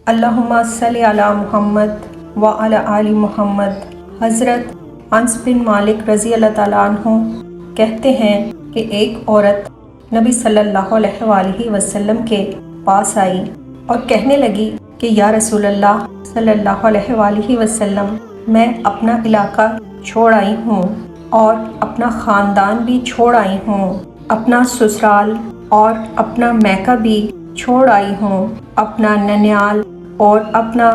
اللہم صلی علی محمد وعلی آل محمد۔ حضرت انس بن مالک رضی اللہ تعالیٰ عنہ کہتے ہیں کہ ایک عورت نبی صلی اللہ علیہ وآلہ وسلم کے پاس آئی اور کہنے لگی کہ یا رسول اللہ صلی اللہ علیہ وآلہ وسلم، میں اپنا علاقہ چھوڑ آئی ہوں اور اپنا خاندان بھی چھوڑ آئی ہوں، اپنا سسرال اور اپنا میکہ بھی چھوڑ آئی ہوں، اپنا ننیال اور اپنا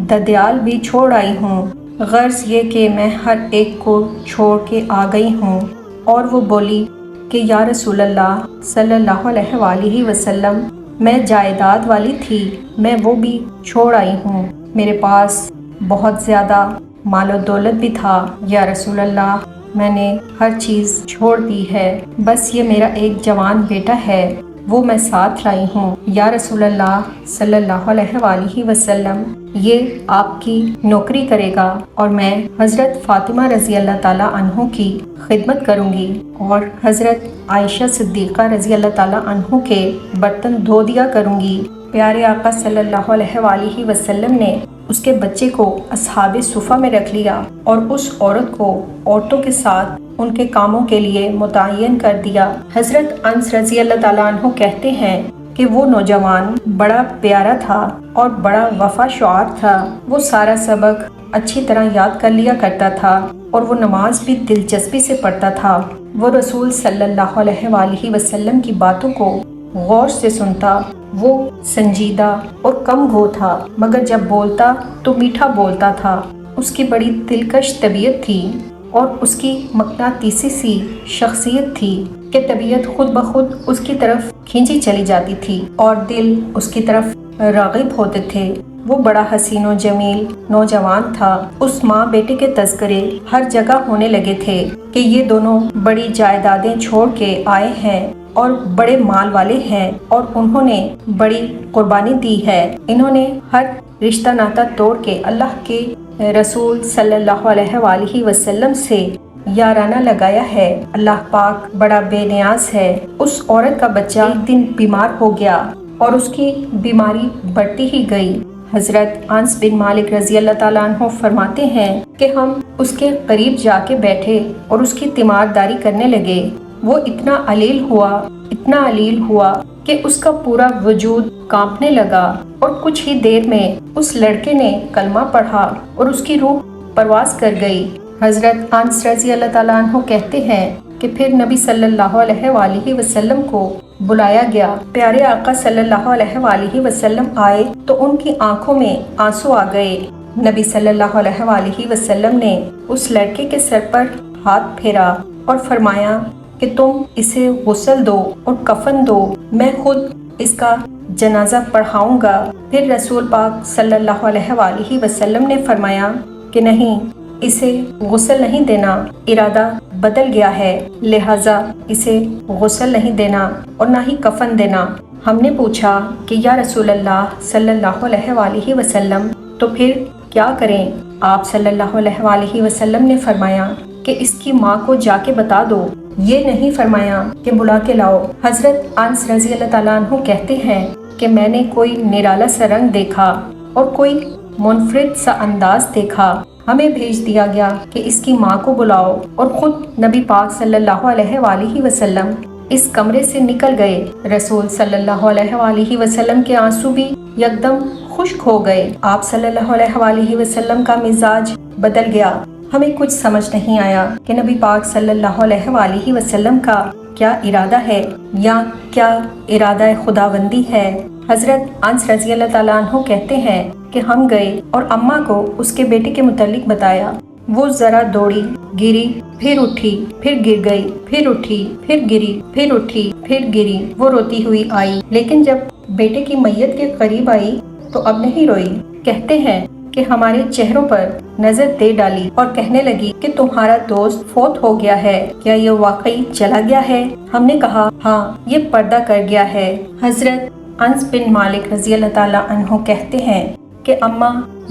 ددیال بھی چھوڑ آئی ہوں، غرض یہ کہ میں ہر ایک کو چھوڑ کے آ گئی ہوں۔ اور وہ بولی کہ یا رسول اللہ صلی اللہ علیہ وآلہ وسلم، میں جائیداد والی تھی، میں وہ بھی چھوڑ آئی ہوں، میرے پاس بہت زیادہ مال و دولت بھی تھا، یا رسول اللہ میں نے ہر چیز چھوڑ دی ہے، بس یہ میرا ایک جوان بیٹا ہے، وہ میں ساتھ لائی ہوں، یا رسول اللہ صلی اللہ علیہ وآلہ وسلم، یہ آپ کی نوکری کرے گا اور میں حضرت فاطمہ رضی اللہ تعالیٰ عنہ کی خدمت کروں گی اور حضرت عائشہ صدیقہ رضی اللہ تعالیٰ عنہ کے برتن دھو دیا کروں گی۔ پیارے آقا صلی اللہ علیہ وآلہ وسلم نے اس کے بچے کو اصحاب صفہ میں رکھ لیا اور اس عورت کو عورتوں کے ساتھ ان کے کاموں کے لیے متعین کر دیا۔ حضرت انس رضی اللہ تعالیٰ عنہ کہتے ہیں کہ وہ نوجوان بڑا پیارا تھا اور بڑا وفا شعار تھا، وہ سارا سبق اچھی طرح یاد کر لیا کرتا تھا اور وہ نماز بھی دلچسپی سے پڑھتا تھا، وہ رسول صلی اللہ علیہ وآلہ وسلم کی باتوں کو غور سے سنتا، وہ سنجیدہ اور کم گو تھا، مگر جب بولتا تو میٹھا بولتا تھا، اس کی بڑی دلکش طبیعت تھی اور اس کی مقناطیسی سی شخصیت تھی کہ طبیعت خود بخود اس کی طرف کھینچی چلی جاتی تھی اور دل اس کی طرف راغب ہوتے تھے۔ وہ بڑا حسین و جمیل نوجوان تھا، اس ماں بیٹے کے تذکرے ہر جگہ ہونے لگے تھے کہ یہ دونوں بڑی جائیدادیں چھوڑ کے آئے ہیں اور بڑے مال والے ہیں اور انہوں نے بڑی قربانی دی ہے، انہوں نے ہر رشتہ ناتا توڑ کے اللہ کے رسول صلی اللہ علیہ وآلہ وسلم سے یارانہ لگایا ہے، اللہ پاک بڑا بے نیاز ہے۔ اس عورت کا بچہ ایک دن بیمار ہو گیا اور اس کی بیماری بڑھتی ہی گئی۔ حضرت انس بن مالک رضی اللہ تعالیٰ عنہ فرماتے ہیں کہ ہم اس کے قریب جا کے بیٹھے اور اس کی تیمارداری کرنے لگے، وہ اتنا علیل ہوا کہ اس کا پورا وجود کانپنے لگا اور کچھ ہی دیر میں اس لڑکے نے کلمہ پڑھا اور اس کی روح پرواز کر گئی۔ حضرت انس رضی اللہ تعالیٰ عنہ کہتے ہیں کہ پھر نبی صلی اللہ علیہ وآلہ وسلم کو بلایا گیا، پیارے آقا صلی اللہ علیہ وآلہ وسلم آئے تو ان کی آنکھوں میں آنسو آ گئے۔ نبی صلی اللہ علیہ وآلہ وسلم نے اس لڑکے کے سر پر ہاتھ پھیرا اور فرمایا کہ تم اسے غسل دو اور کفن دو، میں خود اس کا جنازہ پڑھاؤں گا۔ پھر رسول پاک صلی اللہ علیہ وآلہ وسلم نے فرمایا کہ نہیں، اسے غسل نہیں دینا، ارادہ بدل گیا ہے، لہٰذا اسے غسل نہیں دینا اور نہ ہی کفن دینا۔ ہم نے پوچھا کہ یا رسول اللہ صلی اللہ علیہ وآلہ وسلم، تو پھر کیا کریں؟ آپ صلی اللہ علیہ وآلہ وسلم نے فرمایا کہ اس کی ماں کو جا کے بتا دو، یہ نہیں فرمایا کہ بلا کے لاؤ۔ حضرت انس رضی اللہ تعالیٰ عنہ کہتے ہیں کہ میں نے کوئی نرالا سا رنگ دیکھا اور کوئی منفرد سا انداز دیکھا، ہمیں بھیج دیا گیا کہ اس کی ماں کو بلاؤ اور خود نبی پاک صلی اللہ علیہ وآلہ وسلم اس کمرے سے نکل گئے۔ رسول صلی اللہ علیہ وآلہ وسلم کے آنسو بھی یکدم خشک ہو گئے، آپ صلی اللہ علیہ وآلہ وسلم کا مزاج بدل گیا، ہمیں کچھ سمجھ نہیں آیا کہ نبی پاک صلی اللہ علیہ وآلہ وسلم کا کیا ارادہ ہے یا کیا ارادہ خداوندی ہے۔ حضرت انس رضی اللہ تعالیٰ عنہ کہتے ہیں کہ ہم گئے اور اماں کو اس کے بیٹے کے متعلق بتایا، وہ ذرا دوڑی، گری، پھر اٹھی، پھر گر گئی، پھر اٹھی، پھر گری، پھر اٹھی، پھر گری، وہ روتی ہوئی آئی، لیکن جب بیٹے کی میت کے قریب آئی تو اب نہیں روئی۔ کہتے ہیں کہ ہمارے چہروں پر نظر دے ڈالی اور کہنے لگی کہ تمہارا دوست فوت ہو گیا ہے، کیا یہ واقعی چلا گیا ہے؟ ہم نے کہا ہاں، یہ پردہ کر گیا ہے۔ حضرت انس بن مالک رضی اللہ تعالیٰ عنہ کہتے ہیں کہ اماں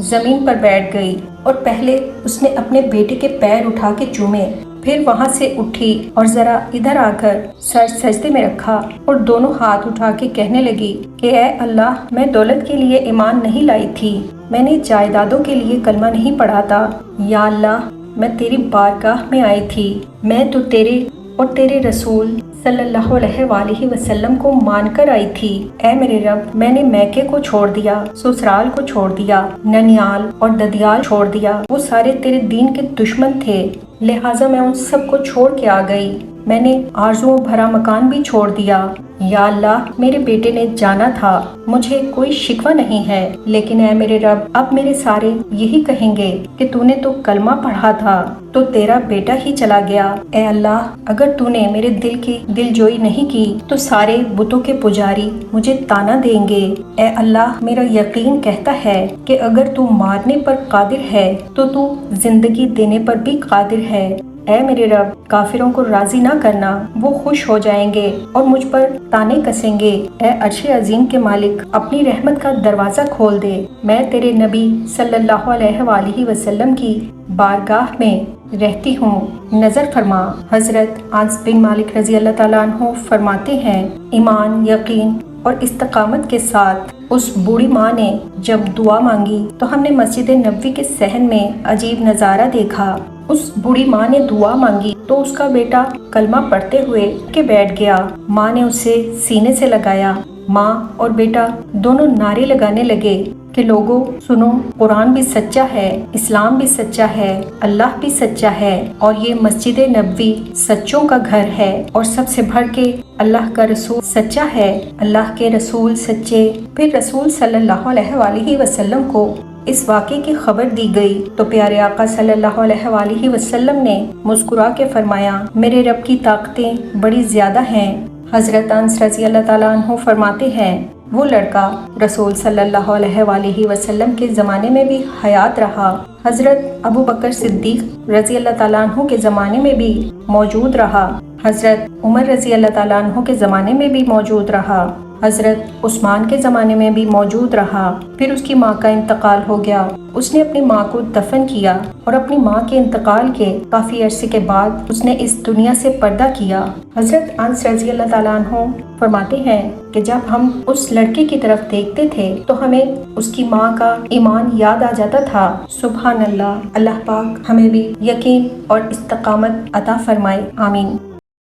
زمین پر بیٹھ گئی اور پہلے اس نے اپنے بیٹے کے پیر اٹھا کے چومے پھر وہاں سے اٹھی اور ذرا ادھر آ کر سر سجدے میں رکھا اور دونوں ہاتھ اٹھا کے کہنے لگی کہ اے اللہ، میں دولت کے لیے ایمان نہیں لائی تھی، میں نے جائیدادوں کے لیے کلمہ نہیں پڑھا تھا۔ یا اللہ، میں تیری بارگاہ میں آئی تھی، میں تو تیرے اور تیرے رسول صلی اللہ علیہ وآلہ وسلم کو مان کر آئی تھی۔ اے میرے رب، میں نے میکے کو چھوڑ دیا، سسرال کو چھوڑ دیا، ننیال اور ددیال چھوڑ دیا، وہ سارے تیرے دین کے دشمن تھے، لہٰذا میں ان سب کو چھوڑ کے آ گئی۔ میں نے آرزوؤں بھرا مکان بھی چھوڑ دیا۔ یا اللہ، میرے بیٹے نے جانا تھا، مجھے کوئی شکوہ نہیں ہے، لیکن اے میرے رب، اب میرے سارے یہی کہیں گے کہ تو نے تو کلمہ پڑھا تھا تو تیرا بیٹا ہی چلا گیا۔ اے اللہ، اگر تو نے میرے دل کی دل جوئی نہیں کی تو سارے بتوں کے پجاری مجھے تانا دیں گے۔ اے اللہ، میرا یقین کہتا ہے کہ اگر تو مارنے پر قادر ہے تو زندگی دینے پر بھی قادر ہے۔ اے میرے رب، کافروں کو راضی نہ کرنا، وہ خوش ہو جائیں گے اور مجھ پر تانے کسیں گے۔ اے عرش عظیم کے مالک، اپنی رحمت کا دروازہ کھول دے، میں تیرے نبی صلی اللہ علیہ وآلہ وسلم کی بارگاہ میں رہتی ہوں، نظر فرما۔ حضرت انس بن مالک رضی اللہ تعالیٰ عنہ فرماتے ہیں، ایمان، یقین اور استقامت کے ساتھ اس بوڑھی ماں نے جب دعا مانگی تو ہم نے مسجد نبوی کے صحن میں عجیب نظارہ دیکھا۔ اس بوڑھی ماں نے دعا مانگی تو اس کا بیٹا کلمہ پڑھتے ہوئے کہ بیٹھ گیا۔ ماں نے اسے سینے سے لگایا۔ ماں اور بیٹا دونوں نعرے لگانے لگے کہ لوگوں سنو، قرآن بھی سچا ہے، اسلام بھی سچا ہے، اللہ بھی سچا ہے، اور یہ مسجد نبوی سچوں کا گھر ہے، اور سب سے بڑھ کے اللہ کا رسول سچا ہے، اللہ کے رسول سچے۔ پھر رسول صلی اللہ علیہ وآلہ وسلم کو اس واقعے کی خبر دی گئی تو پیارے آقا صلی اللہ علیہ وآلہ وسلم نے مسکرا کے فرمایا، میرے رب کی طاقتیں بڑی زیادہ ہیں۔ حضرت انس رضی اللہ تعالیٰ عنہ فرماتے ہیں، وہ لڑکا رسول صلی اللہ علیہ وآلہ وسلم کے زمانے میں بھی حیات رہا، حضرت ابو بکر صدیق رضی اللہ تعالیٰ عنہ کے زمانے میں بھی موجود رہا، حضرت عمر رضی اللہ تعالیٰ عنہ کے زمانے میں بھی موجود رہا، حضرت عثمان کے زمانے میں بھی موجود رہا۔ پھر اس کی ماں کا انتقال ہو گیا، اس نے اپنی ماں کو دفن کیا اور اپنی ماں کے انتقال کے کافی عرصے کے بعد اس نے اس دنیا سے پردہ کیا۔ حضرت انس رضی اللہ تعالیٰ عنہ فرماتے ہیں کہ جب ہم اس لڑکے کی طرف دیکھتے تھے تو ہمیں اس کی ماں کا ایمان یاد آ جاتا تھا۔ سبحان اللہ، اللہ پاک ہمیں بھی یقین اور استقامت عطا فرمائے، آمین۔